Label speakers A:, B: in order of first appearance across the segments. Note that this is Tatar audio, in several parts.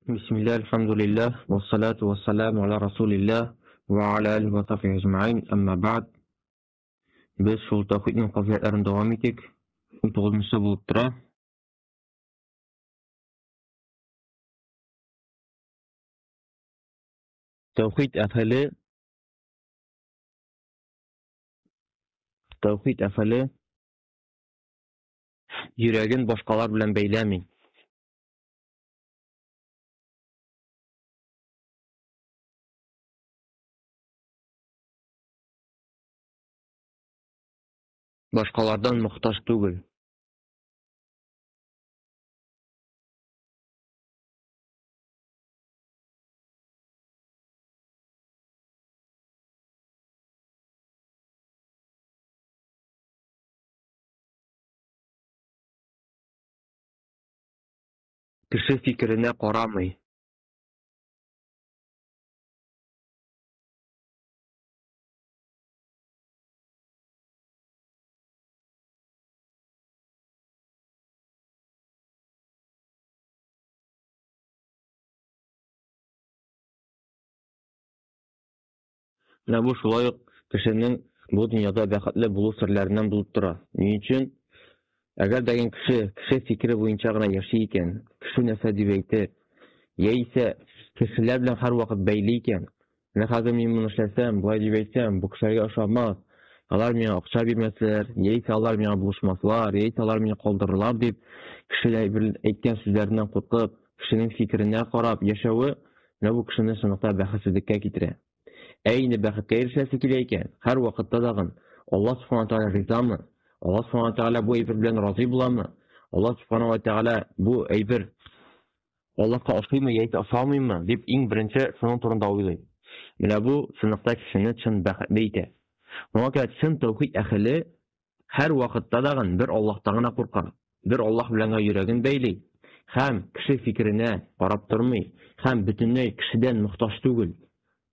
A: بسم الله الحمد لله والصلاة والسلام على رسول الله وعلى آله وصحبه أجمعين أما بعد biz şol tawhidin qaziyatlaryny dowam etdik. 19-njy bolup tura. Tawhid ähli yüregin başkalar bilen beýlämi. Başkalardan muhtaç tugul. Kişi fikrine qaramay. Menä bu şulay uq kişinin bu dünýäde bähatli bulu sirlerinden bulup tura. Ni üçin? Eger degen kişi fikri boýunça gana ýaşy eken, kişi näse diýip eýtir, ýa-ise kişiler bilen her wagt beýli eken, ne hazır men bunu işlesem, bu diýip eýtsem, bu kişilerge oşamaz. Alar meňe akça bermezler, ýa-ise alar meňe buluşmaslar, ýa-ise alar meňe goldurlar diýip kişiler bir eýtgen sözlerinden gurkup, kişinin fikrine garap ýaşawy ne bu kişini şunlukda bähetsizlikke getirer. Eýni bähetge erişesi kileyken, her wagtda dagyn Allah subhanahu wa taala rizamy? Allah subhanahu wa taala bu eýber bilen razy bolamy? Allah subhanahu wa taala bu eýber Allah'a aşıyma ýa-da aşamayma diýip iň birinçi şonuň turunda oýlaýar. Menä bu şunlukda kişini çyn bähetli ýeter. Muňa käte çyn tawhid ähli her wagtda dagyn bir Allah'tan gana gurkar. Bir Allah bilen ýüregin beýli. Hem kişi fikrine garap durmy, hem bütünlüği kişiden muhtaç tugul.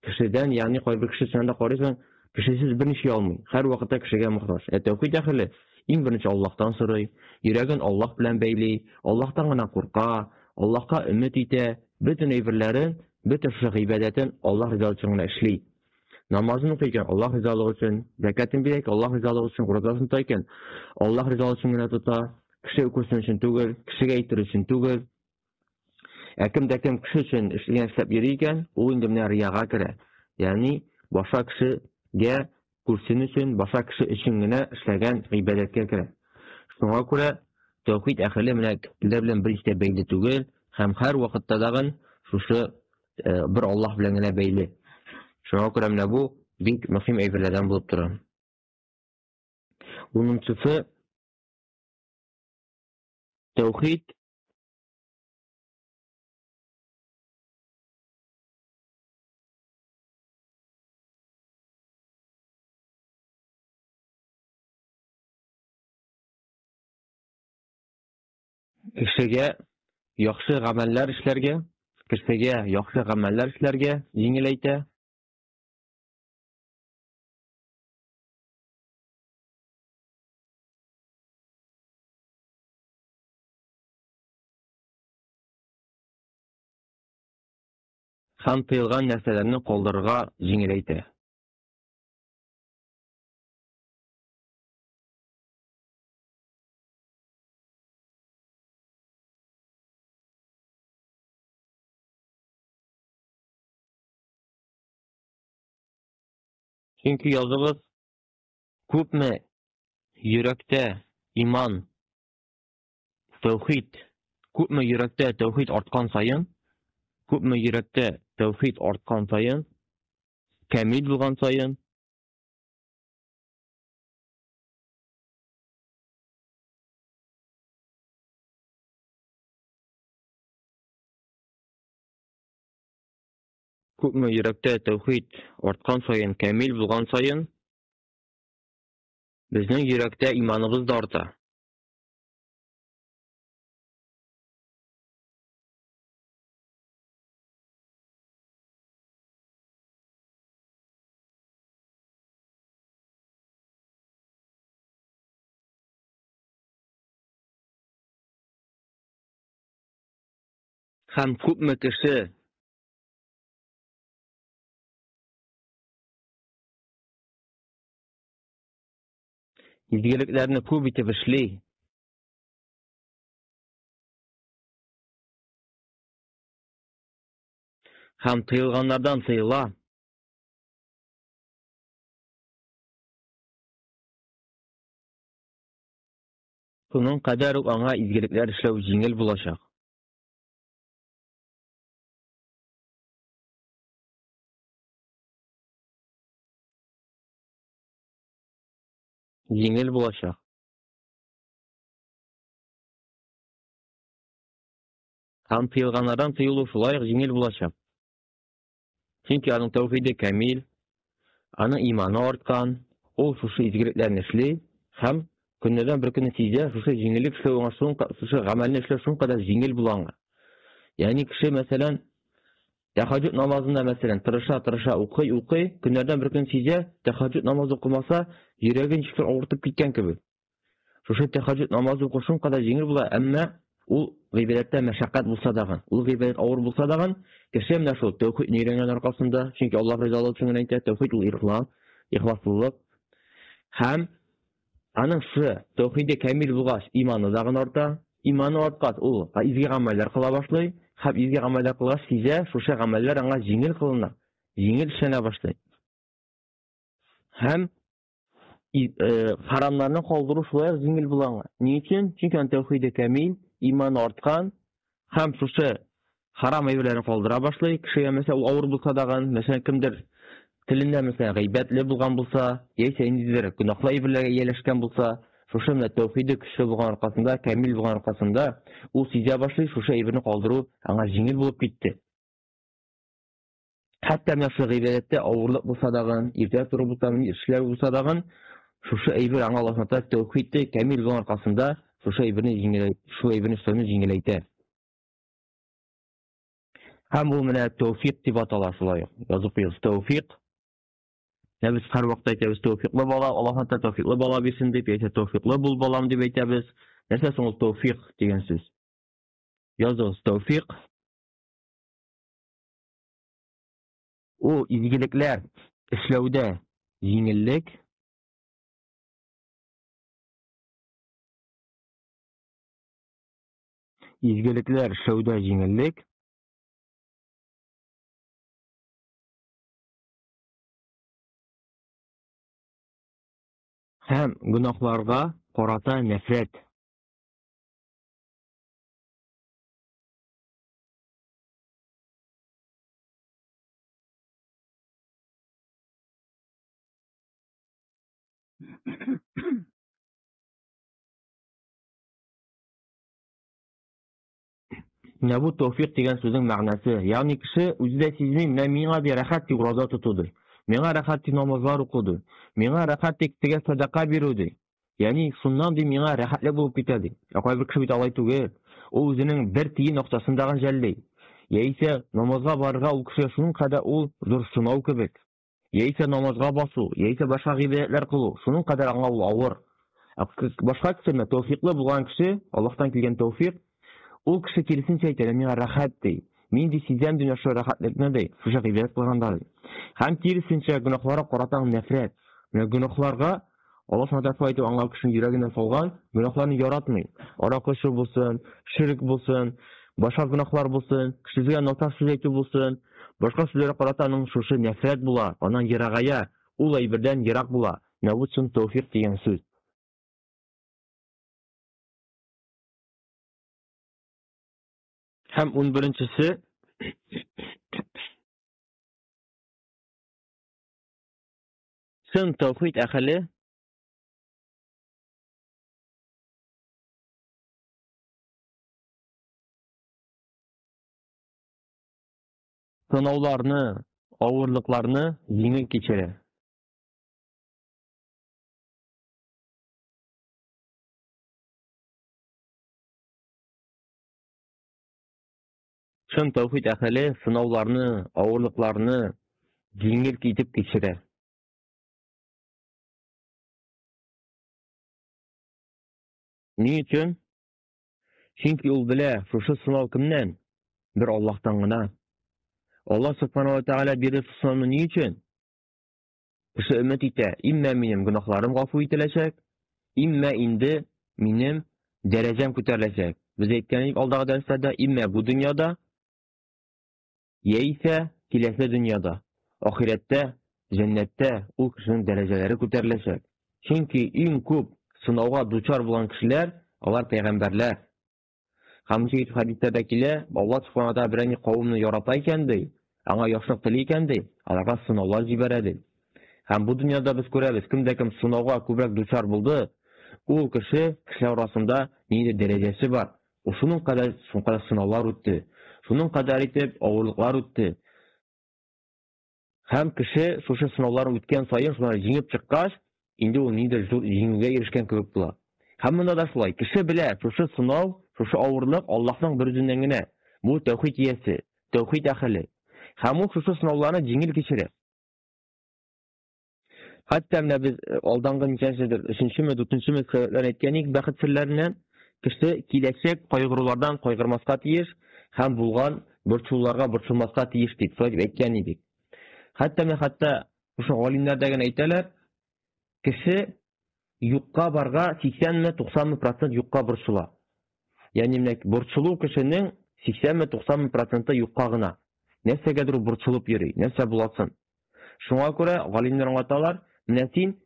A: Kişiden yani koy bir kişi sende qaraysan, kişisiz bir şey almay. Her wagtda kişige muhtaç. Tawhid ähli iň birinçi Allah'tan soray, ýüregin Allah bilen beýli, Allah'tan gana gurkar. Allah'a ümit ite, bütün eýberlerin, bütün şu ibadetin Allah rızalygy üçin işli. Namazyny okuyken Allah rızalygy üçin, zakatyny berek Allah rızalygy üçin, rozasyny tutayken Allah rızalygy üçin tutar. Kişi ökürsün üçin tugul, kişige eýtir üçin tugul. Kim kişi üçin işleýän işlep ýerýän, o indi menä riýaga girer. Yani başga kişige kursyn üçin, başga kişi üçin gene işlegen ibadetke girer. Şoňa görä tawhid ähli menä bizler bilen bir işte beýli tugul, hem her wagtda dagyn şuşy bir Allah bilen gene beýli. Şoňa görä menä bu bik möhim eýberlerden bolup durar. Onunçysy tawhid kişige ýaxşy gameller işlerge, kişige ýaxşy gameller işlerge ýeňileýte. Hem tyýlgan närselerini goldurga ýeňileýte. Çünki ýazybyz köpme yürekde iman, tawhid, köpme yürekde tawhid artgan saýyn, köpme yürekde tawhid artgan saýyn, kämil bolgan saýyn köpme yürekde tawhid artgan saýyn, kämil bolgan saýyn bizning yürekde imanymyz da artar. Һәм күпме кеше изгелекләрне күп итеп эшли, һәм тыелганнардан тыела. Шуның кадәр үк аңа изгелекләр эшләү җиңел булачак. Җиңел булачак. Һәм тыелганнардан тыелу шулай ук җиңел булачак. Чөнки аның тәүхиде камил, аның иманы арткан, ул шушы изгелекләрне эшли һәм көннәдән бер көнне сизә, шушы җиңеллек эшләү аңа шушы гамәлне эшләү шуңкадәр җиңел була аңа. Ягъни кеше мәсәлән тәһаҗҗүд намазында мәсәлән тырыша укый, көннәрдән бер көн сизә, тәһаҗҗүд намаз укымаса, йөрәге ничектер авыртып киткән кебек. Шушы тәһаҗҗүд намаз уку шуңкадәр җиңел була, әмма ул гыйбадәттә мәшәкать булса дагы, ул гыйбадәт авыр булса дагы, кеше менә шул тәүхидне өйрәнгән аркасында, чөнки Аллаһ ризалыгы өчен генә әйтә, тәүхид ул ихласлылык һәм аның шы тәүхиде камил булгач, иманы да гына арта, иманы арткач, ул изге гамәлләр кыла башлый, һәм изге гамәлләр кылгач сизә, шушы гамәлләр аңа җиңел кылына, җиңел эшләнә башлый. Һәм харамларны калдыру шулай ук җиңел була аңа. Ни өчен? Чөнки аның тәүхиде камил, иманы арткан һәм шушы харам әйберләрне калдыра башлый. Кешегә мәсәлән ул авыр булса дагы, мәсәлән кемдер телендә мәсәлән гыйбатле булган булса, яисә ниндидер гөнаһлы әйберләргә ияләшкән булса, шушы менә тәүхиде көчле булган аркасында, камил булган аркасында, ул сизә башлый, шушы әйберне калдыру аңа җиңел булып китте. Хәтта менә шул гыйбадәттә авырлык булса дагы, иртә туры булса, эшләр булса дагы, шушы әйбер аңа Аллаһ Тәгалә тәүхидте камил булган аркасында шушы әйберне эшләүне җиңеләйтә. Һәм ул менә тәүфик дип атала шулай ук. Язып куйгыз, тәүфик. Без һәрвакыт әйтәбез, тәүфиклы бала, Аллаһ Тәгалә тәүфиклы бала бирсен дип, яисә тәүфиклы бул балам дип әйтәбез. Нәрсә соң ул тәүфик дигән сүз? Языгыз, тәүфик. Ул изгелекләр эшләүдә җиңеллек, изгелекләр эшләүдә җиңеллек һәм гөнаһларга карата нәфрәт. Менә бу тәүфик дигән сүзнең мәгънәсе. Ягъни кеше үзе дә сизми, менә миңа ди рәхәт тик роза тотуды. Миңа рәхәт тик намазлар укуды. Миңа рәхәт тик тегә садака бирүде. Ягъни шуннан ди миңа рәхәтлек булып китә ди. Кайбер кеше бит алай түгел. Ул үзенең бер тиен акчасын да жәлләй. Яисә намазга барырга ул кеше шуның кадәр ул зур сынау кебек. Яисә намазга басу, яисә башка гыйбадәтләр кылу, шуның кадәр аңа ул авыр. Башка кеше тәүфиклы булган кеше, Аллаһтан килгән тәүфик, ул кеше киресенчә әйтә, миңа рәхәт ди. Мин ди сизәм дөнья шул рәхәтлекне ди, шушы гыйбадәт кылганда. Һәм киресенчә гөнаһларга карата нәфрәт. Менә гөнаһларга Аллаһ Тәгалә әйтә, аңа кешенең йөрәгенә салган, гөнаһларны яратмый. Аракычы булсын, ширк булсын, башка гөнаһлар булсын, кешегә натар сүз әйтү булсын, башка сүзләргә карата аның шушы нәфрәт була, аннан ерагая, ул әйбердән ерак була. Менә бу чын тәүфик дигән сүз. Һәм 11-нчесе чын тәүхид әһеле сынауларны, авырлыкларны җиңел кичерә. Чын тәүхид әһеле сынауларны, авырлыкларны җиңел итеп кичерә. Ни өчен? Чөнки ул белә, шушы сынау кемнән? bir Allah'tan gına. Allah subhanahu wa ta'ala bir sınavını niçin? Kişi ümmet ite, imme benim günahlarım gafu itilecek, imme indi benim derecem ko'tarilecek. Biz aytganlik alдағы derslerde imme bu dünyada, yeyse kilesi dünyada, ahirette, cennette o kişinin dereceleri ko'tarilecek. Çünkü en көп sınavga duçar bulan kişiler, onlar peygamberler. Hamçı hadislerde kile, Allah subhanahu wa ta'ala birini kavmini yaratayken dey, аңа яхшылык телейкен dey, аларга сынаулар җибәрә. Һәм бу дөньяда без күрәбез, кемдә кем сынауга күбрәк дучар булды, ул кеше арасында нинди дәрәҗәсе бар. Шуның кадәр сынаулар үтте. Шуның кадәр итеп авырлыклар үтте. Һәм кеше шушы сынауларны үткән саен шуларны җиңеп чыккач, инде ул ниндидер җиңүгә ирешкән кебек була. Һәм монда да шулай. Кеше белә, шушы сынау, шушы авырлык Аллаһның бер үзеннән генә. Бу тәүхид иясе, тәүхид әһле. Һәм ул шушы сынауларны җиңел кичерә. Hatta biz aldangı nişançıdır, 3-cü, 4-cü sözlerden etkenik, bәхет серләреннән кеше киләчәк кайгырулардан кайгырмаска тиеш, һәм булган борчуларга борчылмаска тиеш дип әйткән идек. Хәтта ошо галимнәр дә әйтәләр, кеше юкка барга 80-90% юкка борчыла. Ягъни менә борчылу кешенең 80-90% юкка гына. Нәрсәгәдер борчылып йөри, нәрсә буласын. Шуңа күрә галимнәр аңлаталар, менә син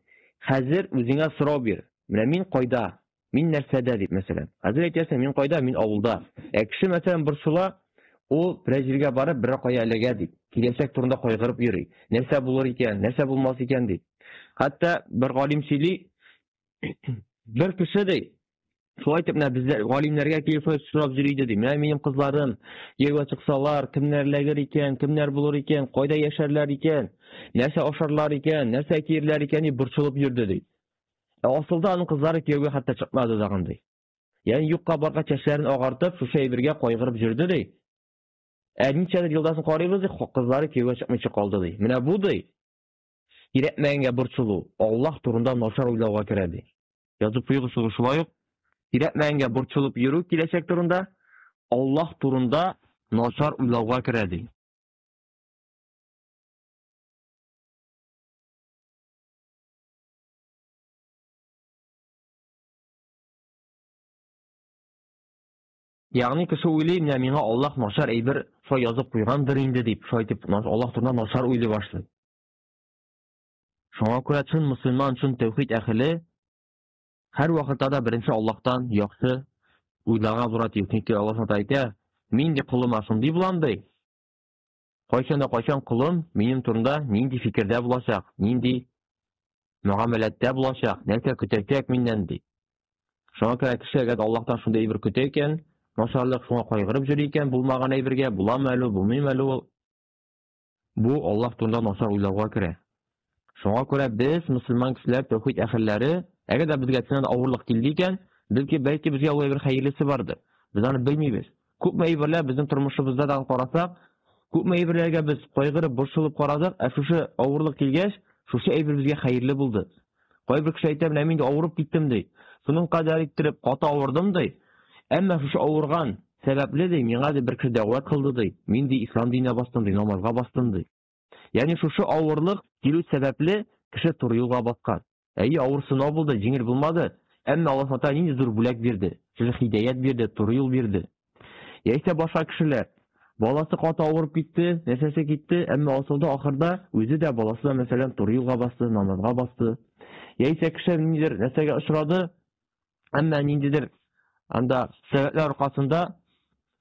A: хәзер үзеңә сорау бир. Менә мин кайда? Мин нәрсәдә дип мәсәлән. Хәзер әйтәсең, мин кайда? Мин авылда. Кеше мәсәлән борчыла, ул бер җиргә барып, бер кая эләгә дип, киләчәк турында кайгырып йөри. Нәрсә булыр икән, нәрсә булмас икән дип. Хәтта бер галим сөйли, бер кеше ди, шулай итеп менә безләр галимнәргә килеп сорап йөри ди. Менә минем кызларым ягъва чыксалар, кемнәр эләгер икән, кемнәр булыр икән, кайда яшәрләр икән, нәрсә ашарлар икән, нәрсә киерләр икән дип борчылып йөрде ди. Асылда аның кызлары кияүгә хәтта чыкмады дигән ди. Ягъни юкка барга чәчләрен агартып, шушы әйбергә кайгырып йөрде ди. Ничәдер елдан соң карыйбыз ди, кызлары кияүгә чыкмыйча калды ди. Менә бу ди. Кирәкмәгәнгә борчылу, Аллаһ турында начар уйлауга керә ди. Язып куйгысыз шулай ук кирәкмәгәнгә борчылып йөрү киләчәк турында Аллаһ турында начар уйлауга керә ди. Ягъни кеше уйлый, менә миңа Аллаһ начар әйбер шулай язып куйгандыр инде дип, шулай дип Аллаһ турында начар уйлый башлый. Шуңа күрә чын мөселман, чын тәүхид әһле һәр вакытта да беренче Аллаһтан яхшы уйларга була ди. Чөнки Аллаһ әйтә, мин ди кулыма шундый булам ди. Кайчан кулым минем турында нинди фикердә булачак, нинди мөгамәләттә булачак, нәрсә көтәчәк миннән ди. Шуңа күрә кеше әгәр Аллаһтан шундый әйбер көтә икән, начарлык шуңа кайгырып йөри икән, булмаган әйбергә, буламы әле, булмыймы әле, бу Аллаһ турында начар уйлауга керә. Шуңа күрә без мөселман кешеләр, тәүхид әһелләре, әгәр дә безгә синән авырлык килде икән, бәлки безгә ул әйбер хәерлесе бардыр. Без аны белмибез. Күпме әйберләр безнең тормышыбызда да карасак, күпме әйберләргә без кайгырып, борчылып карадык, шушы авырлык килгәч, шушы әйбер безгә хәерле булды. Кайбер кеше әйтә, менә мин дә авырып киттем ди. Шуның кадәр иттереп каты авырдым ди. Әмма шушы авырган сәбәпле ди, миңа да бер кеше дәгъват кылды ди. Мин ди ислам диненә бастым ди, намазга бастым ди. Ягъни шушы авырлык килү сәбәпле кеше туры юлга баскан. Авыр сынау булды, җиңел булмады. Әмма Аллаһ Тәгалә нинди зур бүләк бирде, шушы хидаят бирде, туры юл бирде. Яисә башка кешеләр баласы каты авырып китте, нәрсәсе китте, әмма асылда ахырда үзе дә баласы да мәсәлән туры юлга басты, намазга басты. Яисә кеше ниндидер нәрсәгә очрады, әмма ниндидер анда сәбәпләр аркасында,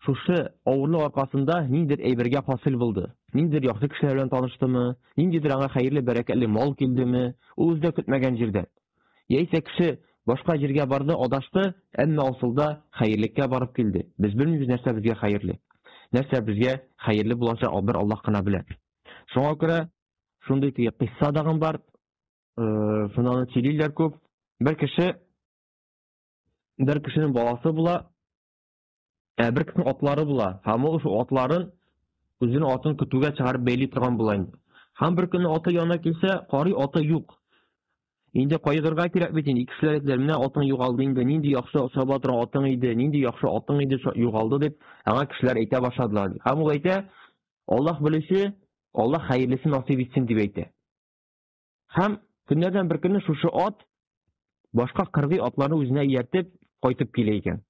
A: шушы авырлык аркасында ниндидер әйбергә фасил булды. Ниндидер яхшы кешеләр белән таныштымы, ниндидер аңа хәерле, бәрәкәтле мал килдеме, ул үзе көтмәгән җирдән. Яисә кеше башка җиргә барды, адашты, әмма асылда хәерлеккә барып килде. Без белмибез нәрсә безгә хәерле. Нәрсә безгә хәерле булачак, бер Аллаһ кына белә. Шуңа күрә шундый кыйсса дагы бар. Шуны сөйлиләр күп. Бер кешенең баласы була, бер кешенең атлары була. Һәм ул шу атларын үзенең атын көтүгә чыгарып бәйли торган була инде. Һәм бер көнне аты янына килсә, карый аты юк. Инде кайгырга кирәк бит инде. Кешеләр әйтләр, менә атың югалды инде, нинди яхшы саба торган атың иде, нинди яхшы атың иде югалды дип, аңа кешеләр әйтә башладылар. Һәм ул әйтә, Аллаһ белүче, Аллаһ хәерлесен насыйп итсен дип әйтә. Һәм көннәрдән бер көнне шушы ат башка кыргый атларны үзенә ияртеп кайтып килә икән.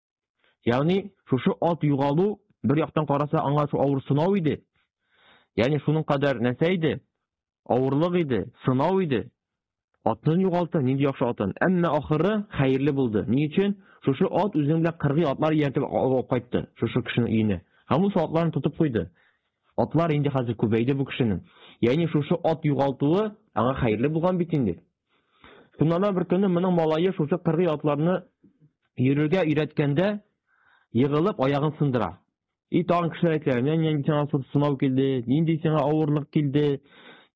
A: Ягъни шушы ат югалу бер яктан караса аңа шу авыр сынау иде. Ягъни шуның кадәр нәрсә иде? Авырлык иде, сынау иде. Атны югалты, нинди яхшы атын. Әмма ахыры хәерле булды. Ни өчен? Шушы ат үзенең белән кыргый атлар ияртеп алып кайтты, шушы кешенең өенә. Һәм ул атларны тотып куйды. Атлар инде хәзер күбәйде бу кешенең. Ягъни шушы ат югалтуы аңа хәерле булган бит инде. Шуннан бер көнне моның малае шушы кыргый атларны йөрергә өйрәткәндә егылып аягын сындыра. Тагын кешеләр әйтәләр, нинди сиңа сынау килде, нинди сиңа авырлык килде,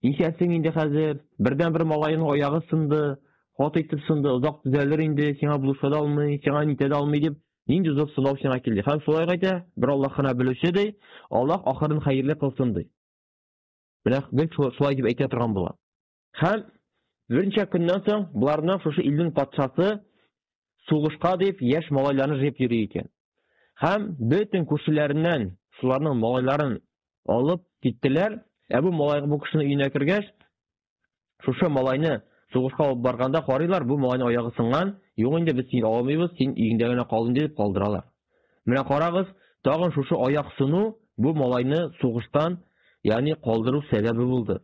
A: ничәсең инде хәзер, бердән-бер малайның аягы сынды, хат итеп сынды, озак төзәлер инде, сиңа булыша да алмый, сиңа нитә дә алмый дип, нинди зур сынау сиңа килде. Һәм шулай әйтә, бер Аллаһ кына белүче ди, Аллаһ ахырын хәерле кылсын ди. Менә шулай дип әйтә торган була. Һәм берничә көннән соң буларның шушы илнең патшасы сугышка дип яшь малайларны җыеп йөри икән. Һәм бөтен күршеләреннән шуларның малайларын алып киттеләр. Бу малайга бу кешенең өенә кергәч, шушы малайны сугышка алып барганда карыйлар, бу малайның аягы сынган, юк инде без сине алмыйбыз, син өеңдә генә калын дип калдыралар. Менә карагыз, тагын шушы аяк сыну бу малайны сугыштан, ягъни калдыру сәбәбе булды.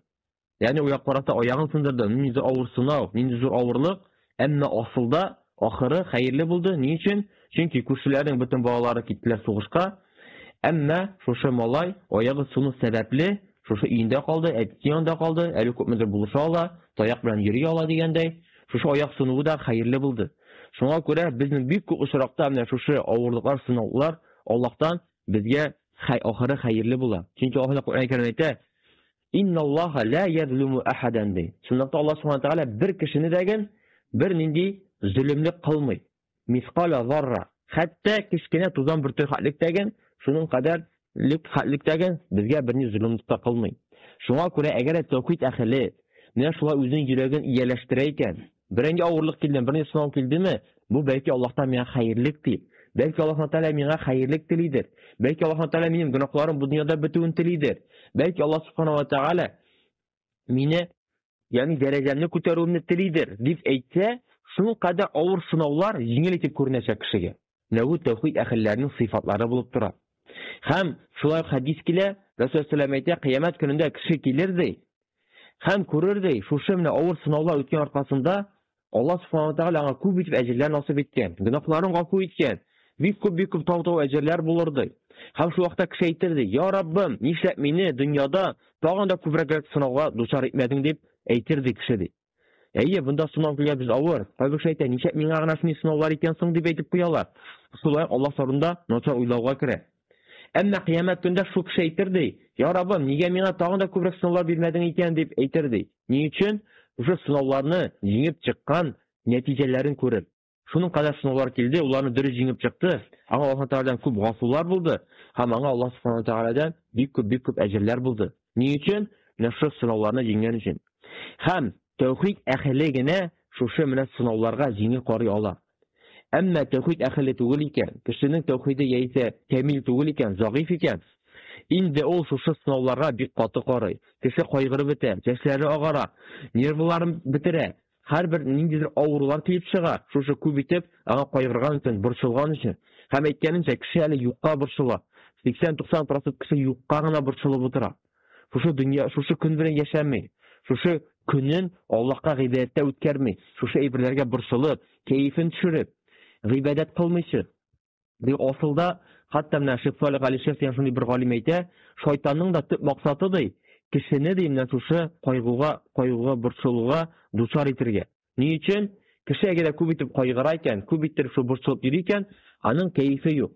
A: Ягъни уяк караса аягын сындырды, нинди авыр сынау, нинди зур авырлык, әмма асылда ахыры хәерле булды. Ни өчен? Чөнки күршеләрнең бөтен балалары киттеләр сугышка, әмма шушы малай аягы сыну сәбәпле шушы өендә калды, әтисе янында калды, әле күпмедер булыша ала, таяк белән йөри ала дигәндәй, шушы аяк сынуы да хәерле булды. Шуңа күрә безнең бик күп очракта менә шушы авырлыклар, сынаулар Аллаһтан безгә ахыры хәерле була. Чөнки Аллаһ Куръан Кәримдә әйтә: "Инналлаһа ла язлиму ахадан" ди. Шуңа Аллаһ Субханаһу ва Тааля бер кешене дәген бер нинди зөлемлек кылмый. Мисқала зарра. Хәтта кичкенә тузан бер хәтлек дәген, шуның кадәр хәтлектәген безгә берни зөлемлек тә кылмый. Шуңа күрә әгәр тәүхид әһле менә шулай үзенең йөрәген ияләштерә икән, беренче авырлык килде, берни сынау килдеме, бу бәлки Аллаһтан миңа хәерлек ди. Бәлки Аллаһ Тәгалә миңа хәерлек телидер. Бәлки Аллаһ Тәгалә минем гөнаһларым бу дөньяда бетүен телидер. Бәлки Аллаһ Субханаһу ва Тәгалә мине, ягъни дәрәҗәмне күтәрүемне телидер дип әйтсә, шуның кадәр авыр сынаулар җиңел итеп күренәчәк кешегә. Менә бу тәүхид әһелләренең сыйфатлары булып тора. Һәм шулай хадис килә, Расул саллаллаху алейхи ва сәлләм әйтә, кыямәт көнендә кеше килер ди, һәм күрер ди, шушы менә авыр сынаулар үткән аркасында Аллаһ Субханаһу ва Тааля аңа күп итеп әҗерләр насыйп иткән, гөнаһларын гафу иткән, бик күп тау әҗерләр булыр ди. Һәм шул вакытта кеше әйтер ди: "Я Раббым, нишләп мине дөньяда тагын да күбрәк сынауга дучар итмәдең?" дип әйтер ди кеше ди. Әйе, бунда сынау килгән без авыр. Кайбер кеше әйтә: "Нишләп миңа гына шундый сынаулар икән соң?" дип әйтеп куялар. Шулай Аллаһ сарында начар уйлауга керә. Әмма кыямәт көндә шул кеше әйтер ди: "Я Раббым, нигә миңа тагын да күбрәк сынаулар бирмәдең икән?" дип әйтер ди. Ни өчен? Ошо сынауларны җиңеп чыккан нәтиҗәләрен күрер. Шуның кадәр сынаулар килде, уларны дөрес җиңеп чыкты. Аңа Аллаһ Тааладан күп гафулар булды, һәм аңа Аллаһ Субханаһу ва Тааладан бик күп әҗерләр булды. Ни өчен? Менә шул сынауларны җиңгән өчен. Һәм тәүхид әһле генә шушы менә сынауларга җиңел карый ала. Әмма тәүхид әһле түгел икән, кешенең тәүхиде яисә камил түгел икән, загыйф икән, инде ул шушы сынауларга бик каты карый. Кеше кайгырып бетә, чәчләре агара, нервларын бетерә. Һәрбер ниндидер авырулар килеп чыга, шушы күп итеп аңа кайгырган өчен, борчылган өчен. Һәм әйткәнемчә, кеше әле юкка борчыла. 80-90% кеше юкка гына борчылып утыра. Шушы дөнья, шушы көн белән яшәмәй. Шушы көнен Аллаһка гыйбадәттә үткәрми. Шушы әйберләргә борчылып, кәефен төшереп, гыйбадәт кылмыйчы. Ди асылда, хәтта менә Шейх Салих Алишев дигән шундый бер галим әйтә, шайтанның да төп максаты ди, кешене ди менә шушы кайгыга, борчылуга дучар итәргә. Ни өчен? Кеше әгәр күп итеп кайгыра икән, күп итеп шу борчылып йөри икән, аның кәефе юк.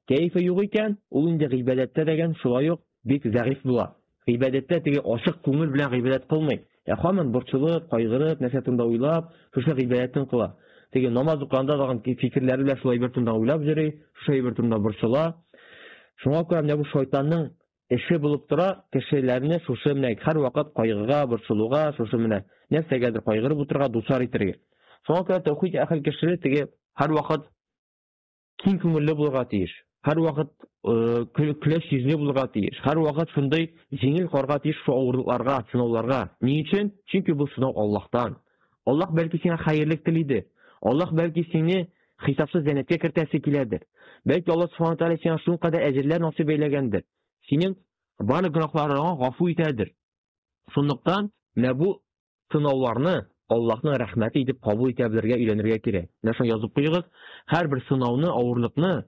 A: Кәефе юк икән, ул инде гыйбадәттә дигән шулай ук бик зәгыйф була. Гыйбадәттә теге ачык күңел белән гыйбадәт кылмый. Һаман борчылып, кайгырып, нәрсә турында уйлап, шушы гыйбадәтен кыла. Теге намаз укыганда дагы фикерләре белән шулай бер турында уйлап йөри, шулай бер турында борчыла. Шуңа күрә менә бу шайтанның эше булып тора, кешеләрне шушы менә һәрвакыт кайгыга, борчылуга, шушы менә нәрсәгәдер кайгырып утырга дусар итәргә. Шуңа күрә тәүхид әһел кеше теге һәрвакыт киң күңелле булырга тиеш. Һәрвакыт көләч йөзле булырга тиеш. Һәрвакыт шундый җиңел карга тиеш шул авырлыкларга, сынауларга. Ни өчен? Чөнки бу сынау Аллаһтан. Аллаһ бәлки сиңа хәерлек телиде. Аллаһ бәлки сине хисапсыз җәннәткә кертәсе киләдер. Бәлки Аллаһ Субхаһу ва Тааля сиңа шул кадәр әҗерләр насыйп әйләгәндер. Синең барлык гөнаһларыңа гафу итәдер. Шунлыктан менә бу сынауларны Аллаһның рәхмәте итеп кабул итә белергә өйрәнергә кирәк. Менә шуны язып куйыгыз. Һәрбер сынауны, авырлыкны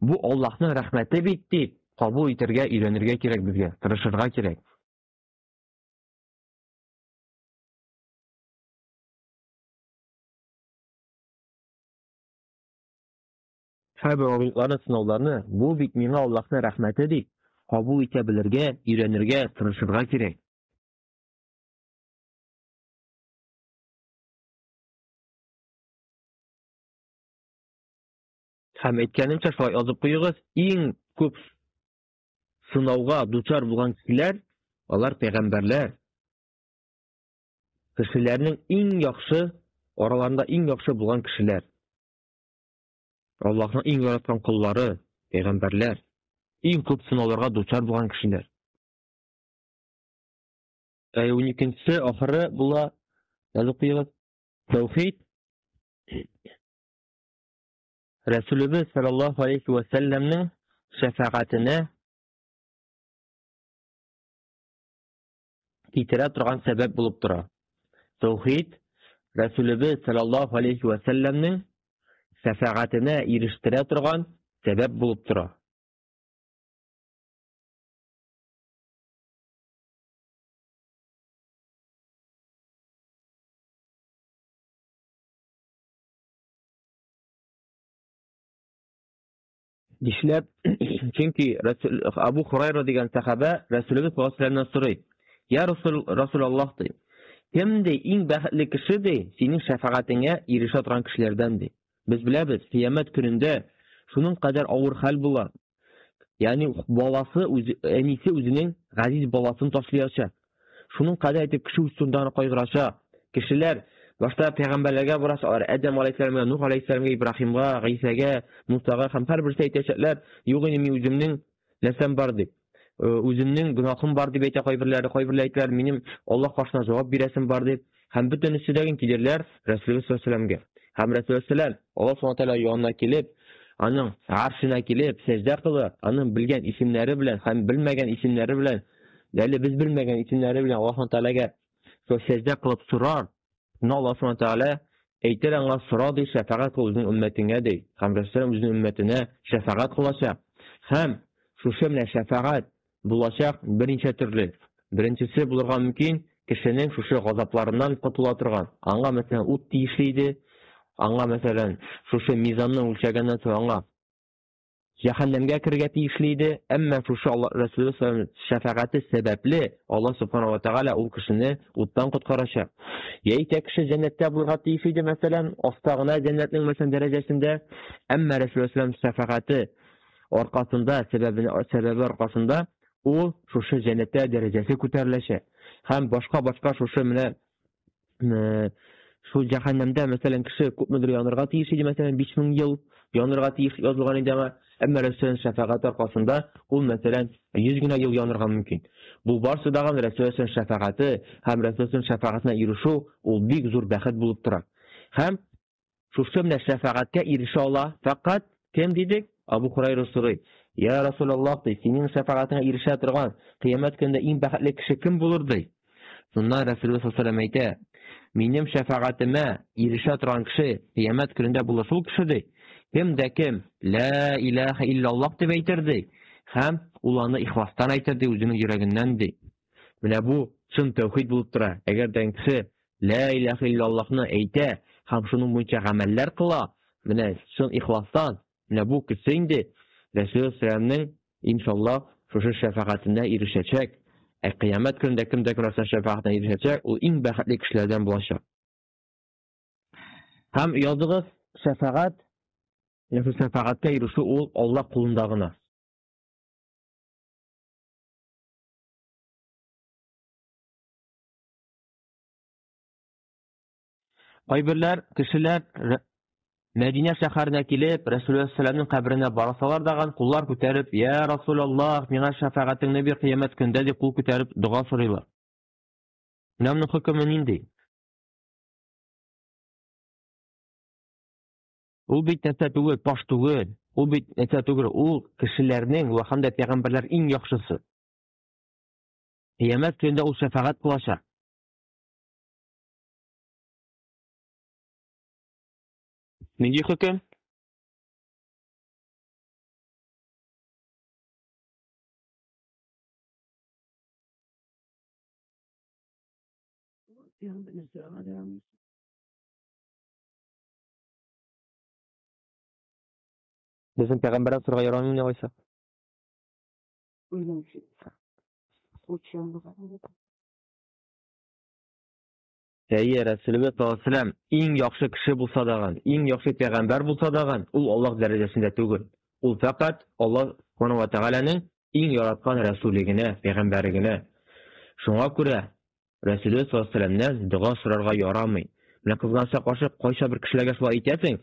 A: бу Аллаһның рәхмәте бит дип кабул итәргә өйрәнергә кирәк безгә, тырышырга кирәк. Һәрбер авырлыкларны, сынауларны бу бит миңа Аллаһның рәхмәте дип кабул итә белергә, өйрәнергә, тырышырга кирәк. Һәм әйткәнемчә, шулай язып куйыгыз, иң күп сынауга дучар булган кешеләр, алар пәйгамбәрләр. Кешеләрнең иң яхшы, араларында иң яхшы булган кешеләр. Аллаһның иң яраткан куллары, пәйгамбәрләр. Иң күп сынауларга дучар булган кешеләр. 12-нче ахыры була, язып куйыгыз. Тәүхид Рәсүлебез саллаллаһу алейхи ва сәлләмнең шәфәгатенә китерә торган сәбәп булып тора. Тәүхид Рәсүлебез саллаллаһу алейхи ва сәлләмнең шәфәгатенә ирештерә торган сәбәп булып тора. Дишләп, чөнки Абу Хурайра дигән сахаба Рәсүлебез саллаллаһу алейхи ва сәлләмнән сорый. Я Расулаллаһ ди. Кем ди иң бәхетле кеше ди, синең шәфәгатеңә ирешә торган кешеләрдән ди. Без беләбез, кыямәт көнендә шуның кадәр авыр хәл була. Ягъни баласы, әнисе үзенең газиз баласын ташлаячак. Шуның кадәр итеп кеше үстеннән кайгырачак. Кешеләр башта пәйгамбәрләргә барачаклар, Адәм алейһиссәламга, Нух алейһиссәламга, Ибраһимга, Гыйсага, Мусага һәм һәрберсе әйтәчәкләр, юк инде мин үземнең нәрсәм бар дип. Үземнең гөнаһым бар дип әйтә кайберләре, әйтәләр, минем Аллаһ каршына җавап бирәсем бар дип. Һәм бөтенесе дәген килерләр Рәсүлебез саллаллаһу алейһи ва сәлләмгә. Һәм Рәсүлебез Аллаһ Субхаһу ва Тааля янына килеп, аның аршына килеп, сәҗдә кылып, аның белгән исемнәре белән һәм белмәгән исемнәре белән, әле без белмәгән исемнәре белән Аллаһ Субхаһу ва Тааляга сәҗдә кылып сорар. Аллаһ Субхаһу ва Тааля әйтер аңа сора ди, шәфәгать кыл үзенең өммәтеңә ди. Һәм Рәсүлебез үзенең өммәтенә шәфәгать кылачак. Һәм шушы менә шәфәгать булачак берничә төрле. Беренчесе булырга мөмкин кешенең шушы газапларыннан котыла торган. Аңа мәсәлән ут тиешле иде. Аңа мәсәлән шушы мизанны үлчәгәннән соң аңа җәһәннәмгә кергә тиешле иде. Әмма шушы Рәсүлебез шәфәгате сәбәпле Аллаһ Субханаһу ва Тааля ул кешене уттан коткарачак. Яисә кеше җәннәттә булырга тиешле иде, мәсәлән, астагына җәннәтнең мәсәлән дәрәҗәсендә. Әмма Рәсүлебез шәфәгате аркасында, сәбәбе аркасында ул шушы җәннәттә дәрәҗәсе күтәреләчәк. Һәм башка шушы менә шул җәһәннәмдә мәсәлән кеше күпмедер янырга тиеш иде, мәсәлән 5000 ел янырга тиеш язылган иде, әмма Рәсүлнең шәфәгате аркасында ул мәсәлән 100 генә ел янырга мөмкин. Бу барсы да Рәсүлнең шәфәгате һәм Рәсүлнең шәфәгатенә ирешү ул бик зур бәхет булып тора. Һәм шушы менә шәфәгатькә ирешә ала фақат кем дидек? Абу Хурайра сорый. Я Расулаллаһ ди, синең шәфәгатеңә ирешә торган кыямәт көндә иң бәхетле кеше кем булыр ди? Шуннан Рәсүлебез саллаллаһу алейһи ва сәлләм әйтә, минем шәфәгатемә ирешә торган кеше кыямәт көнендә булыр шул кеше ди. Кем дә кем ла илаха иллаллаһ дип әйтер ди. Һәм ул аны ихластан әйтер ди, үзенең йөрәгеннән ди. Менә бу чын тәүхид булып тора. Әгәр дә кеше ла илаха иллаллаһны әйтә һәм шуның буенча гамәлләр кыла, менә чын ихластан, менә бу кеше инде Рәсүлебез сәлламның иншаллаһ шушы шәфәгатенә ирешәчәк. Кыямәт көндә кем дә Рәсүл шәфәгатенә ирешәчәк, ул иң бәхетле кешеләрдән булачак. Һәм языгыз шәфәгать, шәфәгатькә ирешү ул Аллаһ кулында гына. Кайберләр кешеләр Мәдинә шәһәренә килеп, Рәсүлullah сәламның каберенә барасалар даган, куллар күтәреп, "Я Расулаллах, миңа шәфаәтеңне бир кыямәт көндә" дип кул күтәреп дуга сорыйлар. Менә моның хөкеме нинди? Ул бит нәрсә түгел, паш түгел. Ул бит нәрсә түгел, ул кешеләрнең ва һәм дә пәйгамбәрләр иң яхшысы. Кыямәт көндә ул шәфаәт кылачак. Нинди хөкем? Безнең пәйгамбәрдән сорарга ярамый алайса. Әйе, Рәсүлullah саллаллаһу алейһи ва сәллям иң яхшы кеше булса даган, иң яхшы пәйгамбәр булса даган, ул Аллаһ дәрәҗәсендә түгел. Ул фақат Аллаһ Субханаһу ва Тәгаләнең иң яраткан рәсүле генә, пәйгамбәре генә. Шуңа күрә Рәсүлullah саллаллаһу алейһи ва сәллямнан дуга сорарга ярамый. Менә кызганча каршы кайча бер кешеләргә шулай әйтәсең,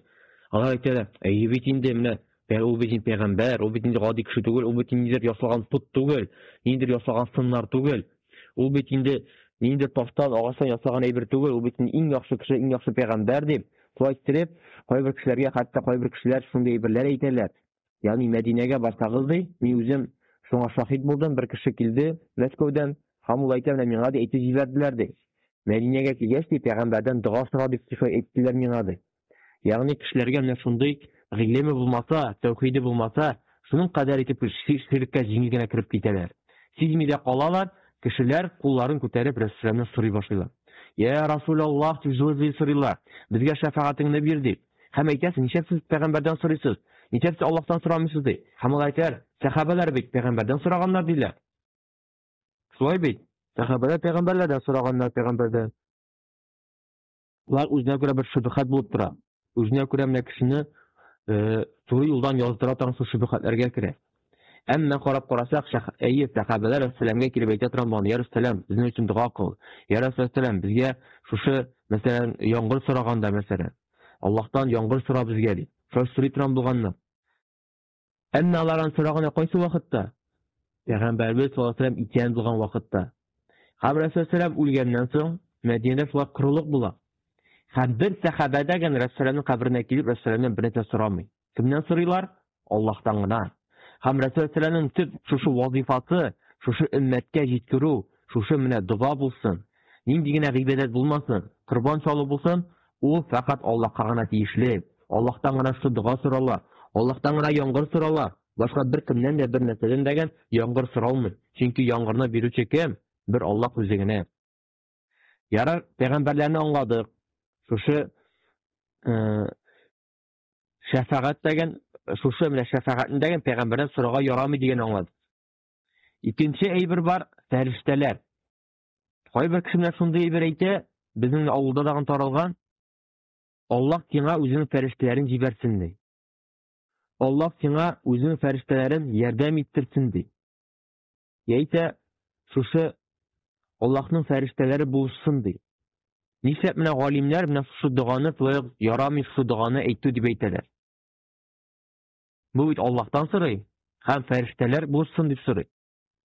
A: алар әйтәләр: "Әйе бит инде менә ул бит пәйгамбәр, ул бит инде гади кеше түгел, ул бит ниндидер ясалган пут түгел, ниндидер ясалган сыннар түгел. Ул бит инде ниндидер таштан, агачтан ясалган әйбер түгел, ул бит иң яхшы кеше, иң яхшы пәйгамбәр" дип, шулай итеп, кайбер кешеләргә, хәтта кайбер кешеләр шундый әйберләр әйтәләр. Ягъни Мәдинәгә барсагыз ди, мин үзем шуңа шаһид булдым, бер кеше килде Мәскәүдән, һәм ул әйтә, менә миңа ди әйтеп җибәрделәр ди. Мәдинәгә килгәч ди, пәйгамбәрдән дуга сора дип әйттеләр миңа ди. Ягъни кешеләргә менә шундый гыйлеме булмаса, тәүхиде булмаса, шуның кадәр итеп ширккә җиңел генә кирип китәләр. Сизми дә калалар, кешеләр кулларын күтәреп Рәсүлullah сорый башлыйлар. "Я Расулаллах" дип җылы сорыйлар. "Безгә шәфаәтеңне бир" дип. Һәм әйтәсең, "Ничек сез пәйгамбәрдән сорыйсыз? Ничек сез Аллаһтан сорамыйсыз" ди. Һәм ул әйтәр, "Сахабалар бит пәйгамбәрдән сораганнар" диләр. Шулай бит. Сахабалар пәйгамбәрләрдән сораганнар, пәйгамбәрдән. Улар үзенә күрә бер шөбһәт булып тора. Үзенә күрә менә кешене туры юлдан яздыра торган шөбһәтләргә керә. Әмма карап карасак, әйе, сахабалар сәламгә килеп әйтә торган булган: "Я Расулаллах, безнең өчен дуга кыл. Я Расулаллах, безгә шушы, мәсәлән, яңгыр сораганда, мәсәлән, Аллаһтан яңгыр сора безгә" дип. Шулай сорый торган булганнар. Әмма алардан сораганы кайсы вакытта? Пәйгамбәрбез саллаллаһу алейһи ва сәллям икән булган вакытта. Һәм Рәсүлullah үлгәннән соң Мәдинәдә шулай корылык була. Һәм бер сахабәдә генә Рәсүлullah каберенә килеп, Рәсүлullah бер нәрсә сорамый. Кемнән сорыйлар? Аллаһтан гына. Һәм Рәсүлullah төп шушы вазифасы, шушы өммәткә җиткерү, шушы менә дуга булсын, нинди генә гыйбадәт булмасын, корбан салу булсын, ул фақат Аллаһка гына тиешле. Аллаһтан гына шу дуга соралар. Аллаһтан гына яңгыр соралар. Башка бер кемнән дә бер нәрсәдән дәгән яңгыр соралмый. Чөнки яңгырны бирүче кем? Бер Аллаһ үзе генә. Ярар, пәйгамбәрләрне аңладык. Шушы шәфаәт дигән, шушы менә шәфаәтне дигән пәйгамбәрдән сорарга ярамый дигән аңладык. Икенче әйбер бар, фәрештәләр. Кайбер кешеләр шундый әйбер әйтә, безнең авылда дагы таралган: "Аллаһ сиңа үзенең фәрештәләрен җибәрсен" ди. "Аллаһ сиңа үзенең фәрештәләрен ярдәм иттерсен" ди. Яисә шушы Аллаһның фәрештәләре булсын ди. Нишләп менә галимнәр менә шушы дуганы ярамый, шушы дуганы әйтү дип әйтәләр? Бу бит Аллаһтан сорый, һәм фәрештәләр булсын дип сорый.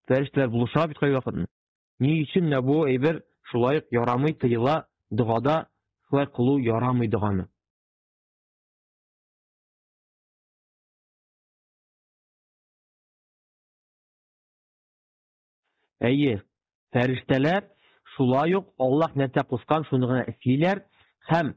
A: Фәрештәләр булыша бит кайвакытны. Ни өчен менә бу әйбер шулай ярамый, тыела, дугада шулай кылу ярамый дуганы? Әйе, фәрештәләр шулай ук Аллаһ нәрсә кушкан, шуны гына эшлиләр, һәм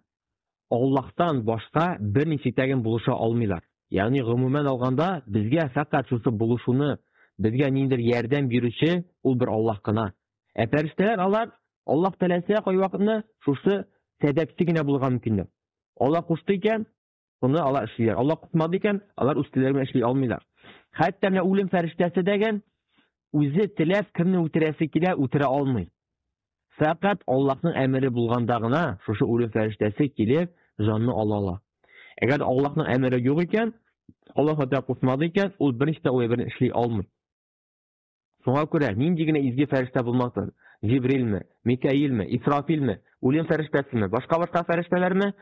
A: Аллаһтан башка бер ничектәген булыша алмыйлар. Ягъни гомумән алганда, безгә фақат шусы булышуны, безгә ниндидер ярдәм бирүче ул бер Аллаһ кына. Фәрештәләр алар Аллаһ теләсә кайвакытны шушы сәбәпче генә булырга мөмкинләр. Аллаһ кушты икән, шуны алар эшлиләр. Аллаһ кушмады икән, алар үз теләге белән эшли алмыйлар. Хәтта менә үлем фәрештәсе дигән үзе теләп кемне үтерәсе килә, үтерә алмый. Фақат Аллаһның әмере булганда гына шушы үлем фәрештәсе килеп җанны ала. Әгәр Аллаһның әмере юк икән, Аллаһ Тәгалә кушмады икән, ул берничә әйберне эшли алмый. Шуңа күрә нинди генә изге фәрештә булмасын, Җибрилме, Микаилме, Исрафилме, үлем фәрештәсеме, башка фәрештәләрме,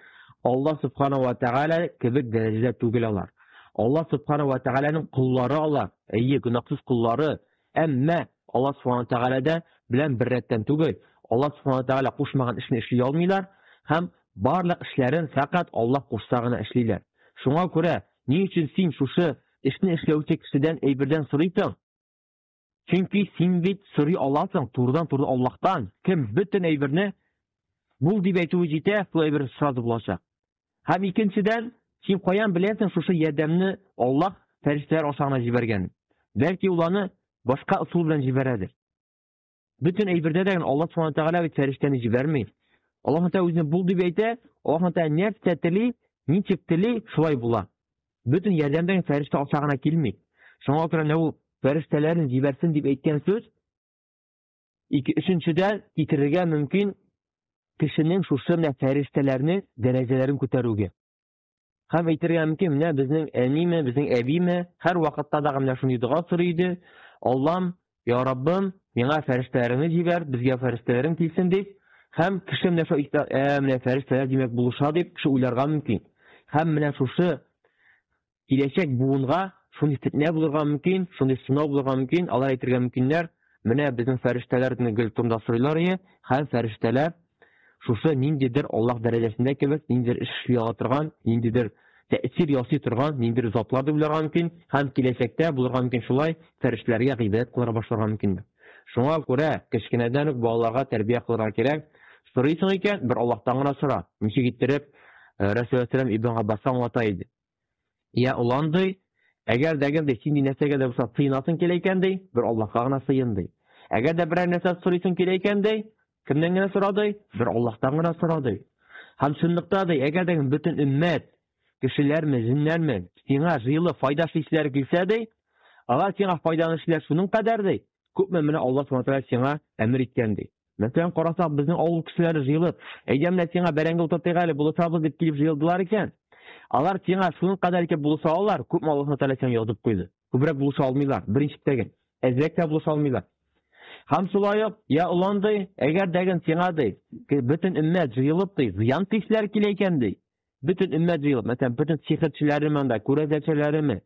A: Аллаһ Субханаһу ва Тәгалә кебек дәрәҗәдә түгел алар. Аллаһ Субханаһу ва Тәгаләнең куллары алар, гөнаһсыз куллары, әмма Аллаһ Субханаһу ва Тәгаләдә белән бер рәттән түгел. Аллаһ Субханаһу ва Тәгалә кушмаган эшне эшли алмыйлар һәм барлык эшләрен фақат Аллаһ кушса гына эшлиләр. Шуңа күрә ни өчен син шушы эшне эшләүче кешедән әйбердән сорыйсың? Чөнки син бит сорый аласың турыдан-туры Аллаһтан. Кем бөтен әйберне бул дип әйтүе җитә, шул әйбер сразу булачак. Һәм икенчедән, син каян беләсең шушы ярдәмне Аллаһ фәрештәләр аша гына җибәргән? Бәлки ул аны башка усул белән җибәрәдер. Бөтен әйбердә дә Аллаһ Субханаһу ва Тәгалә фәрештәне җибәрми. Аллаһ Тәгалә үзенә бул дип әйтә, Аллаһ Тәгалә нәрсә тели, ничек тели, шулай була. Бөтен ярдәмдән фәрештә аша гына килми. Шуңа күрә ул фәрештәләрен җибәрсен дип әйткән сүз, өченчедән китерергә мөмкин кешенең шушы менә фәрештәләрнең дәрәҗәләрен күтәрүгә. Һәм әйтергә мөмкин, менә безнең әниме, безнең әбиме һәр вакытта да менә шундый дуга сорый иде. Аллам, я Раббым, миңа фәрештәләрне җибәр, безгә фәрештәләрең килсен дип. Һәм кеше менә шул менә фәрештәләр димәк булыша дип кеше уйларга мөмкин. Һәм менә шушы киләчәк буынга шундый фитнә булырга мөмкин, шундый сынау булырга мөмкин. Алар әйтергә мөмкиннәр, менә безнең фәрештәләрне гел турында сорыйлар иде, һәм фәрештәләр шушы ниндидер Аллаһ дәрәҗәсендә кебек, ниндидер эш эшли ала торган, ниндидер тәэсир ясый торган, ниндидер затлар дип уйларга мөмкин, һәм киләчәктә булырга мөмкин шулай фәрештәләргә гыйбадәт кылырга башларга мөмкин. Шуңа күрә кечкенәдән үк балаларга тәрбия кылырга кирәк. Сорыйсың икән, бер Аллаһтан гына сора. Ничек иттереп Рәсүл Ибн Габбасқа аңлата иде. Я уланды, әгәр дәгәр син нәрсәгә дә булса сыйнасың килә икән ди, бер Аллаһка гына сыйын ди. Әгәр дә берәр нәрсә сорыйсың килә икән ди, кемнән генә сорады? Бер Аллаһтан гына сорады. Һәм шунлыкта ди, әгәр дә бөтен өммәт, кешеләрме, җиннәрме, сиңа җыелып файда эшләр килсә ди, алар сиңа файданы эшләр шуның кадәр ди. Күпме менә Аллаһ Субханаһу ва Тәгалә сиңа әмер иткән ди. Мәсәлән, карасак, безнең авыл кешеләре җыелып, әйдә менә сиңа бәрәңге утыртыйк әле, булышабыз дип килеп җыелдылар икән. Алар сиңа шуның кадәр икән булыша алалар, күпме Аллаһ Тәгалә сиңа язып куйды. Күбрәк булыша алмыйлар, беренчедәге. Әзрәк тә булыша алмыйлар. Һәм шулай ук, я уланды, әгәр дәген сиңа ди, бөтен өммәт җыелып ди, зыян тишләр килә икән ди. Бөтен өммәт җыелып, мәсәлән, бөтен сихерчеләреме анда, күрәзәчеләреме,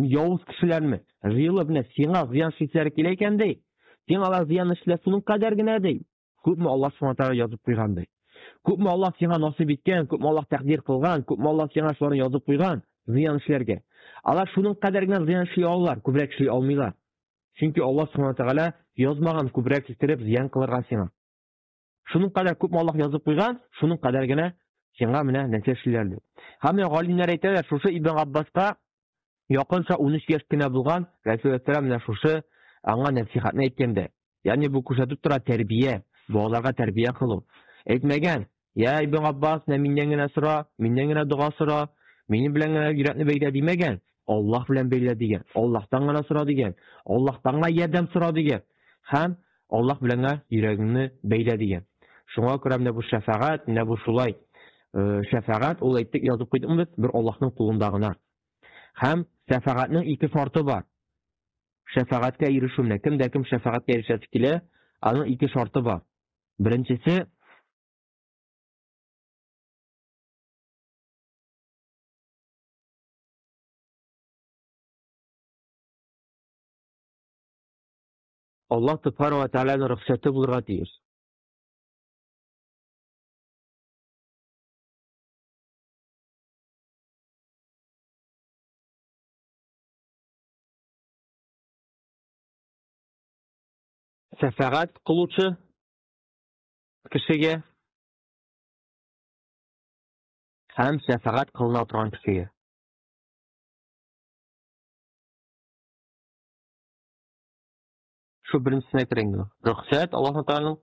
A: явыз кешеләрме, җыелып менә сиңа зыян тишләр килә икән ди. Сиңа алар зыян эшләр шуның кадәр генә ди. Күпме Аллаһ Субханаһу ва Тәгалә язып куйган ди. Күпме Аллаһ сиңа насыйп иткән, күпме Аллаһ тәкъдир кылган, күпме Аллаһ сиңа шуларны язып куйган зыян эшләргә. Алар шуның кадәр генә зыян эшли алалар, күбрәк эшли алмыйлар. Чөнки Аллаһ Субханаһу ва Тәгалә язмаган күбрәк китереп зыян кылырга сиңа. Шуның кадәр күпме Аллаһ язып куйган, шуның кадәр генә сиңа менә нәрсә эшлиләр ди. Һәм галимнәр әйтәләр, шушы Ибн Габбаска якынча 13 яшь кенә булган Рәсүл менә шушы аңа нәсихәтне әйткәндә. Ягъни бу күрсәтеп тора тәрбия, балаларга тәрбия кылу. Әйтмәгән, я Ибн Габбас, миннән генә сора, миннән генә дуга сора, минем белән генә йөрәкне бәйлә димәгән. Аллаһ белән бәйлә дигән. Аллаһтан гына сора дигән. Аллаһтан гына ярдәм сора дигән. Һәм Аллаһ белән йөрәгеңне бәйлә дигән. Шуңа күрә менә бу шәфаәт, менә бу шулай. Шәфаәт ул әйтик язып куйдык бер Аллаһның кулында гына. Һәм шәфаәтнең ике шарты бар. Шәфаәткә ирешү менә кем дә кем шәфаәткә ирешәсе килә, аның ике шарты бар. Беренчесе Аллаһ Субханаһу ва Тәгаләнең рөхсәте булырга тиеш. Шәфаәт кылучы кешегә һәм шәфаәт кылына торган кешегә. Шу беренчесен әйтергә. Рөхсәт Аллаһ Тәгаләнең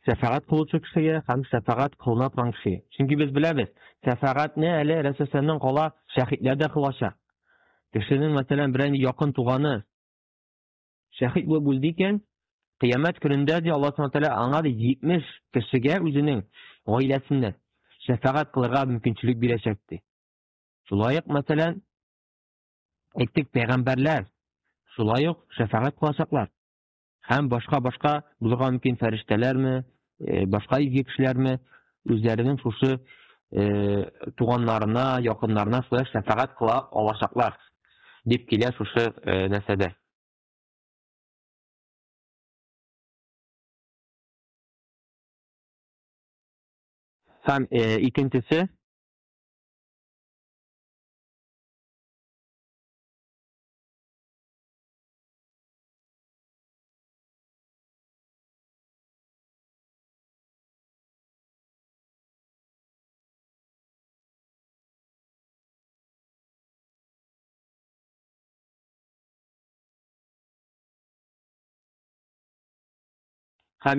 A: шәфаәт кылучы кешегә һәм шәфаәт кылына торган кешегә. Чөнки без беләбез, шәфаәтне әле Рәсүлнең кала шәһитләр дә кылачак. Кешенең мәсәлән берәр якын туганы шәһид булып үлде икән, Кыямәт көнендә ди Аллаһ Subhanahu Ta'ala аңа 70 кешегә үзенең гаиләсеннән шәфәгать кылырга мөмкинчелек бирәчәк ди. Шулай ук, мәсәлән, әйттек, пәйгамбәрләр шулай ук шәфәгать кылачаклар. Һәм башка булырга мөмкин фәрештәләрме, башка изге кешеләрме үзләренең шушы туганнарына, якыннарына шулай шәфәгать кыла алачаклар дип килә шушы нәрсәдә. Һәм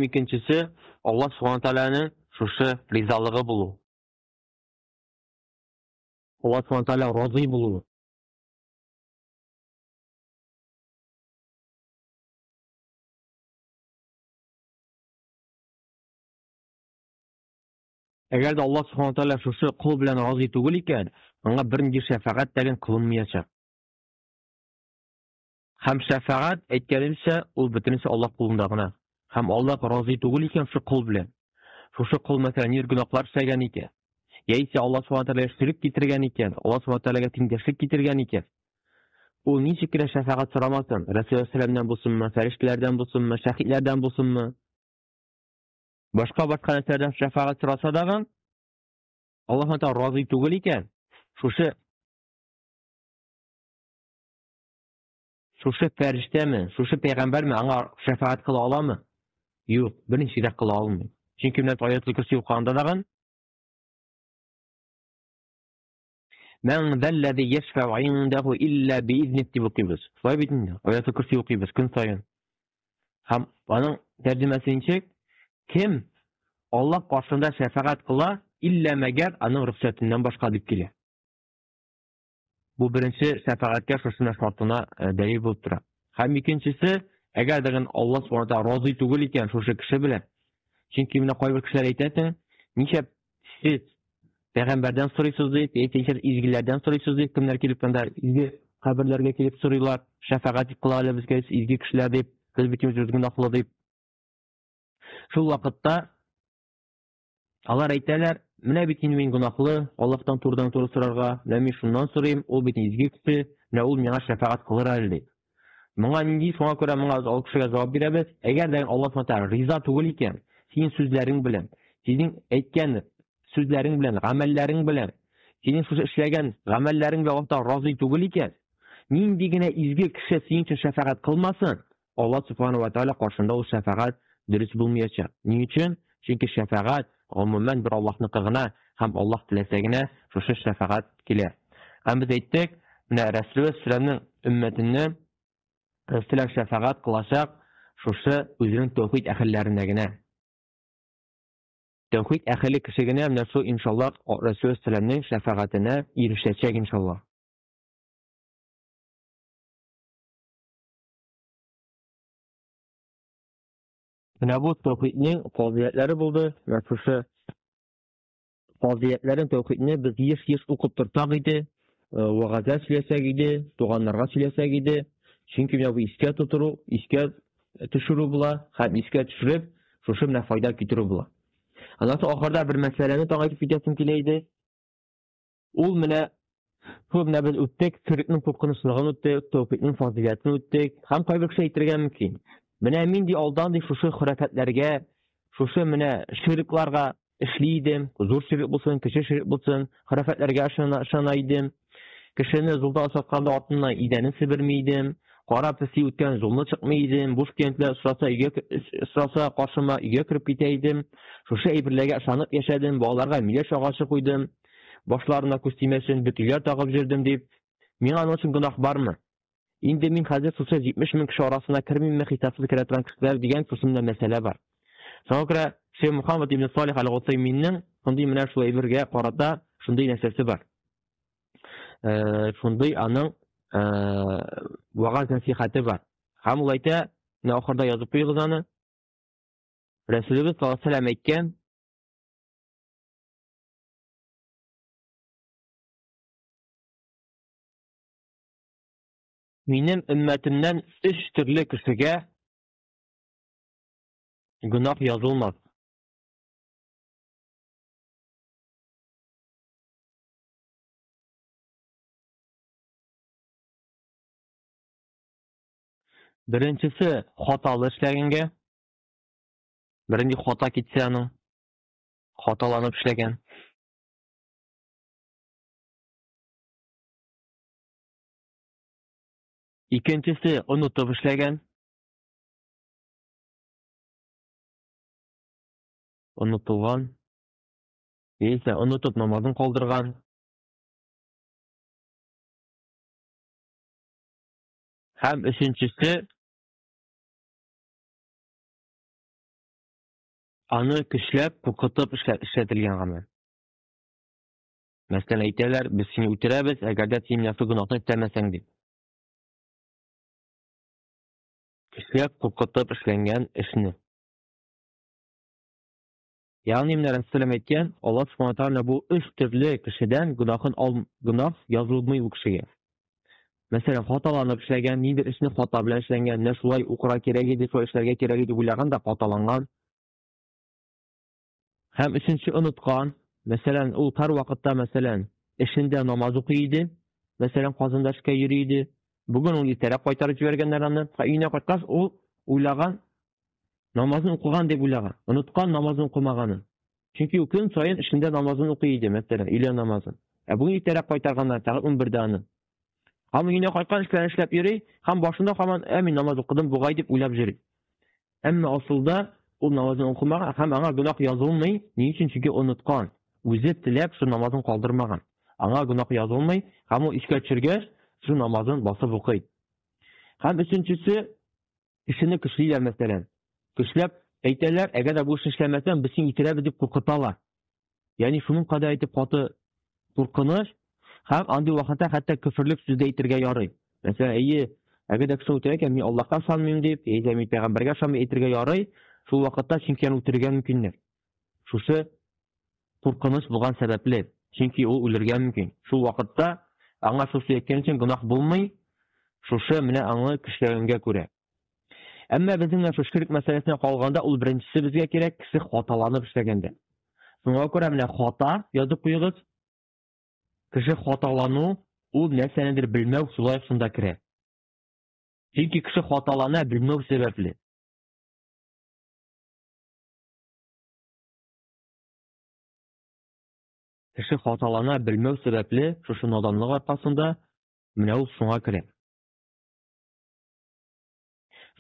A: икенчесе Аллаһ Subhanahu Ta'аланың шушы ризалыгы булу. Аллаһ Subhanahu Ta'ala разый булу. Әгәр дә Аллаһ Subhanahu Ta'ala шушы кул белән разый түгел икән, аңа бернинди шәфәгать тәген кылынмаячак. Һәм шәфәгать әйткәнемчә, ул бөтенесе Аллаһ кулында гына. Һәм Аллаһ разый түгел икән шушы кул белән. Шушы кул мәсәлән нир гөнаһлар эшләгән икән. Яисә Аллаһ Subhanahu Ta'ala ширк китергән икән, Аллаһ Subhanahu Ta'ala тиңдәшлек китергән икән. Ул ничек кенә шәфәгать сорамасын, Расул сәламнән булсынмы, фәрештәләрдән булсынмы, шәһидләрдән булсынмы, башка нәрсәләрдән шәфәгать сораса дагы, Аллаһ Ta'ala разый түгел икән, шушы фәрештәме, шушы пәйгамбәрме аңа шәфәгать кыла аламы? Юк, берничә дә кыла алмый. Чөнки менә Аяtul Курси укыганда дагы Мен заллази яшфау индаху илля биизних дип укыйбыз. Шулай бит инде. Аяtul Курси укыйбыз көн сайын. Һәм аның тәрҗемәсе ничек? Кем Аллаһ каршында шәфәгать кыла, илля мәгәр аның рөхсәтеннән башка дип килә. Бу беренче шәфәгатькә шушы шартына дәлил булып тора. Һәм икенчесе, әгәр дәген Аллаһ Subhanahu Ta'ala разый түгел икән шушы кеше белән. Чөнки менә кайбер кешеләр әйтә, ничә сез пәйгамбәрдән сорыйсыз дип, әйтәчәк изгеләрдән сорыйсыз дип, кемнәр килеп танда изге каберләргә килеп сорыйлар, шәфәгать кыла әле безгә изге кешеләр дип, без бит үзебез гөнаһлы дип. Шул вакытта алар әйтәләр, менә бит мин гөнаһлы, Аллаһтан турыдан-туры сорарга, менә мин шуннан сорыйм, ул бит изге кеше, менә ул миңа шәфәгать кылыр әле дип. Моңа нинди шуңа күрә моңа ал кешегә җавап бирәбез. Әгәр дә Аллаһ Subhanahu Ta'ala риза түгел икән, синең сүзләрең белән, синең әйткән сүзләрең белән, гамәлләрең белән, синең шушы эшләгән гамәлләрең белән Аллаһ разый түгел икән, нинди генә изге кеше синең өчен шәфәгать кылмасын, Аллаһ Subhanahu Ta'ala каршында ул шәфәгать дөрес булмаячак. Ни өчен? Чөнки шәфәгать гомумән бер Аллаһныкы гына һәм Аллаһ теләсә генә шушы шәфәгать килә. Һәм без әйттек, менә Расул сәламнең өммәтеннән Расул шәфәгать кылачак шушы үзенең тәүхид әһелләренә генә. Тәүхид әһеле кеше генә менә шул иншаллаһ Расул сәламнең шәфәгатенә ирешәчәк иншаллаһ. Менә бу тәүхиднең фазиләтләре булды. Менә шушы фазиләтләрен тәүхидне без еш укып торсак иде, вагаза сөйләсәк иде, туганнарга сөйләсәк иде. Чөнки менә бу искә тутыру, искә төшерү була, һәм искә төшереп, шушы менә файда китерү була. Аннан соң ахырда бер мәсьәләне тагып китәсем килә иде. Ул менә без үттек, ширкның куркынычлыгын үттек, тәүхидның фазиләтен үттек, һәм кайбер кеше әйтергә мөмкин. Менә мин ди алдан ди шушы хөрәкәтләргә, шушы менә ширкларга эшли идем, зур ширк булсын, кече ширк булсын, хөрәкәтләргә ышана идем. Кешене зулда сатканда артыннан идәнен сиберми идем, кара песи үткән зулны чыкмый идем, буш клиентлар сораса каршыма өйгә кирип китә идем. Шушы әйберләргә ышанып яшәдем, балаларга миләш агачы куйдым, башларына күз тимәсен бөтүләр тагып җирдем дип. Миңа аның өчен гөнаһ бармы? Инде мин хәзер шушы 70 мең кеше арасына кермимме, хисапсыз керә торган кешеләр дигән шушында мәсьәлә бар. Шуңа күрә Шейх Мөхәммәд ибн Салих аль-Гусайминның шундый менә шул әйбергә карата шундый нәрсәсе бар. Шундый аның вагаз насихаты бар. Һәм ул әйтә, менә ахырда язып куйгыз аны. Resulübüz sallallahu aleyhi ve sellem әйткән, минем өммәтемнән 3 төрле кешегә гөнаһ язылмас. Беренчесе хаталы эшләгәнгә, беренче хата китсә аның, хаталанып эшләгән. Икенчесе онытып эшләгән. Онытылган. Яисә онытып намазын калдырган. Һәм өченчесе аны көчләп, куркытып эшләтелгән гамәл. Мәсәлән, әйтәләр, без сине үтерәбез, әгәр дә син ясый гөнаһны эшләмәсәң дип. Көчләп, куркытып эшләнгән эшне. Ягъни менә Рәсүл әйткән, Аллаһ Субханаһу Тәгалә бу 3 төрле кешедән гөнаһ язылмый бу кешегә. Мәсәлән, хаталанып эшләгән, нидер эшне хата белән эшләгән, менә шулай укырга кирәк иде, шулай эшләргә кирәк иде уйлаган да хаталанган. Һәм өченче оныткан, мәсәлән, ул һәр вакытта мәсәлән, эшендә намаз укый иде, мәсәлән, казында эшкә йөри иде. Бүген ул иртәрәк кайтарып җибәргәннәр аны, өенә кайткач, ул уйлаган, намазын укыган дип уйлаган, оныткан намазын укымаганын. Чөнки ул көн саен эшендә намазын укый иде, мәсәлән, өйлә намазын. Бүген иртәрәк кайтарганнар, сәгать 11-дә аны. Һәм өенә кайткан эшләрен эшләп йөри, һәм башында һаман мин намаз укыдым бугай дип уйлап йөри. Әмма асылда ул намазын укымаган һәм аңа гөнаһ язылмый, ни өчен? Чөнки оныткан. Үзе теләп шу намазын калдырмаган. Аңа гөнаһ язылмый, һәм ул искә төшергәч, шу намазын басып укый. Һәм өченчесе кешене көчлиләр мәсәлән. Көчләп әйтәләр, әгәр дә бу эшне эшләмәсәң, без сине үтерәбез дип куркыталар. Ягъни шуның кадәр итеп каты куркыныч һәм андый вакытта хәтта күферлек сүз дә әйтергә ярый. Мәсәлән, әгәр дә кеше үтерә икән, мин Аллаһка ышанмыйм дип, яисә мин пәйгамбәргә ышанмыйм әйтергә ярый. Шул вакытта чөнки аны үтергә мөмкиннәр. Шушы куркыныч булган сәбәпле, чөнки ул үлергә мөмкин. Шул вакытта аңа шушы әйткән өчен гөнаһ булмый, шушы менә аңа көчләгәнгә күрә. Әмма безнең ширк мәсьәләсенә калганда, ул беренчесе безгә кирәк, кеше хаталанып эшләгәндә. Шуңа күрә менә хата язып куйыгыз. Кеше хаталану, ул нәрсәнедер белмәү шулай шунда керә. Чөнки кеше хаталана белмәү сәбәпле. Кеше хаталана белмәү сәбәпле, шушы наданлык аркасында менә ул шуңа керә.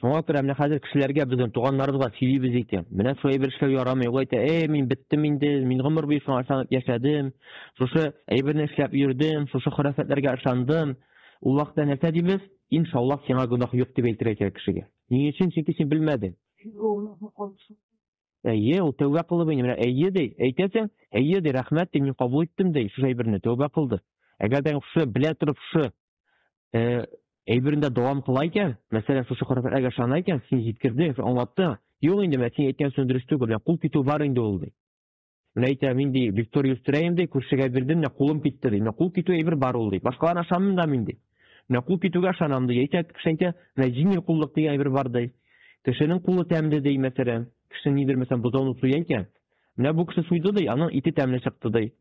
A: Шуңа күрә менә хәзер кешеләргә безнең туганнарыбызга сөйлибез икән. Менә шулай бер эшләү ярамый. Ул әйтә, мин беттем инде, мин гомер буе шуңа ышанып яшәдем, шушы әйберне эшләп йөрдем, шушы хөрәфәтләргә ышандым. Ул вакытта нәрсә дибез? Иншаллах, сиңа гөнаһ юк дип әйтергә кирәк кешегә. Ни өчен? Чөнки син белмәдең. Ул тәүбә кылып инде, менә ди, әйтәсең, ди, рәхмәт ди, мин кабул иттем ди, шушы әйберне тәүбә кылды. Әгәр дә шушы белә торып шушы әйберендә дәвам кыла икән, мәсәлән, шушы хөрәфәтләргә ышана икән, син җиткердең, аңлаттың. Юк инде, син әйткән сүз дөрес түгел, кул китү бар инде ул ди. Менә әйтә, мин ди, Виктория үстерәем ди, күршегә бирдем, менә кулым китте ди. Менә кул китү әйбер бар ул ди. Башкаларга ышанмыйм да мин ди. Менә кул китүгә ышанам ди. Әйтә, кеше әйтә, менә җиңел куллык дигән әйбер бар ди. Кешенең кулы тәмле ди, мәсәлән. Кеше нидер мәсәлән бозауны суя икән. Менә бу кеше суйды ди, аның ите тәмле чыкты ди.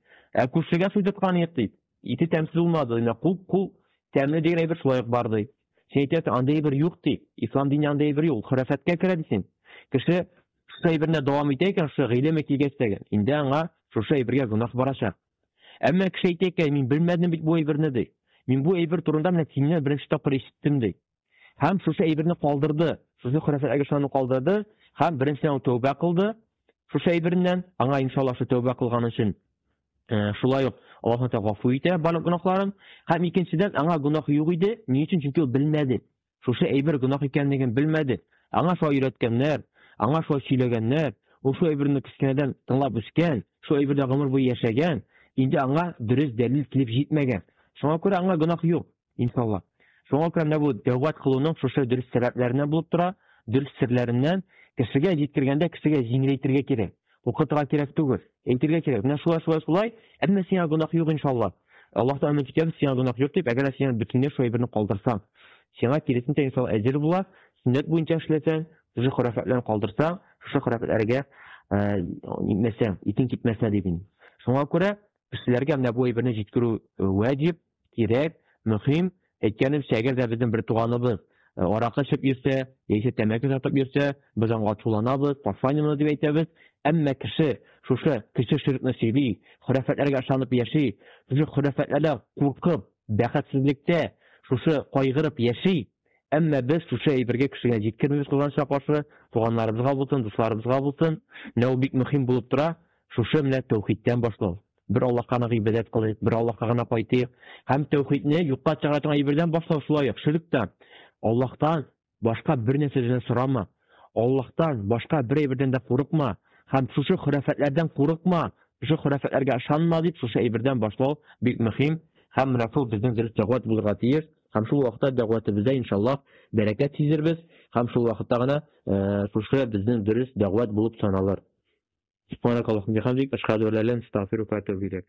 A: Күршегә суйдырткан ди. Ите тәмсез булмады. Менә кул тәмле дигән әйбер шулай бар ди. Син әйтәсең, андай әйбер юк ди. Ислам дине андай әйбер юк, хөрәфәткә керә дисең. Кеше шушы әйберне дәвам итә икән, шушы гыйлеме килгәч тәгән. Инде аңа шушы әйбергә гөнаһ барачак. Әмма кеше әйтә икән, мин белмәдем бит бу әйберне ди. Мин бу әйбер турында менә синнән беренче тапкыр ишеттем ди. Һәм шушы әйберне калдырды, шушы хөрәфәткә ышану калдырды, һәм беренчедән тәүбә кылды. Шушы әйбернән аңа иншаллах шу тәүбә кылган өчен шулай ук Аллаһ Тәгалә гафу итә барлык гөнаһларын. Һәм икенчедән аңа гөнаһ юк иде. Ни өчен? Чөнки ул белмәде. Шушы әйбер гөнаһ икәнлеген белмәде. Аңа шулай өйрәткәннәр, аңа шулай сөйләгәннәр, ул шу әйберне кечкенәдән тыңлап үскән, шу әйбердә гомер буе яшәгән, инде аңа дөрес дәлил килеп җитмәгән. Шуңа күрә аңа гөнаһ юк, иншаллах. Шуңа күрә менә бу тәүбә кылуның шушы дөрес сәбәпләреннән булып тора, дөрес серләреннән, Кешегә җиткергәндә кешегә җиңеләйтергә кирәк. Укытырга кирәк түгел. Әйтергә кирәк. Менә шулай. Әмма сиңа гөнаһ юк иншаллах. Аллаһтан өмет итәбез, сиңа гөнаһ юк дип, әгәр сиңа бөтенләй шул әйберне калдырсаң, сиңа киресенчә иншаллах әҗер була. Сөннәт буенча эшләсәң, шушы хuraфатларны калдырсаң, шушы хuraфатларга нитмәсәң, итең китмәсә дип инде. Шуңа күрә кешеләргә менә бу әйберне җиткерү ваҗиб, кирәк, мөһим. Әйткәнемчә, әгәр дә безнең бер туганыбыз аракы эчеп йөрсә, яисә тәмәке тартып йөрсә, без аңа ачуланабыз, пафанимны дип әйтәбез. Әмма кеше шушы кеше ширкне сөйли, хuraфатларга ышанып яши, шушы хuraфатлардан куркып, бәхетсезлектә, шушы кайгырып яши. Әмма без шушы әйбергә кешегә җиткермибез кылганча каршы, туганнарыбызга булсын, дусларыбызга булсын, менә ул бик мөһим булып тора. Шушы менә тәүхидтән башлау. Бер Аллаһка гына гыйбадәт кылыйк, бер Аллаһка гына кайтыйк. Һәм тәүхидне юкка чыгарган әйбердән башлау шулай ук ширктән. Аллаһтан башка бер нәрсәдән сорама. Аллаһтан башка бер әйбердән дә курыкма. Һәм шушы хuraфатлардан курыкма. Шушы хuraфатларга ышанма дип, шушы әйбердән башлау бик мөһим. Һәм менә шул безнең дөрес дәгъват булырга тиеш. Һәм шул вакытта дәгъватыбызда иншаллах бәрәкәт сизербез. Һәм шул вакытта гына шушы безнең дөрес дәгъват булып саналыр. Субханакаллаһумма ва бихамдик, ашһаду ан ла илаха илля анта, астагфирука ва атубу илейк.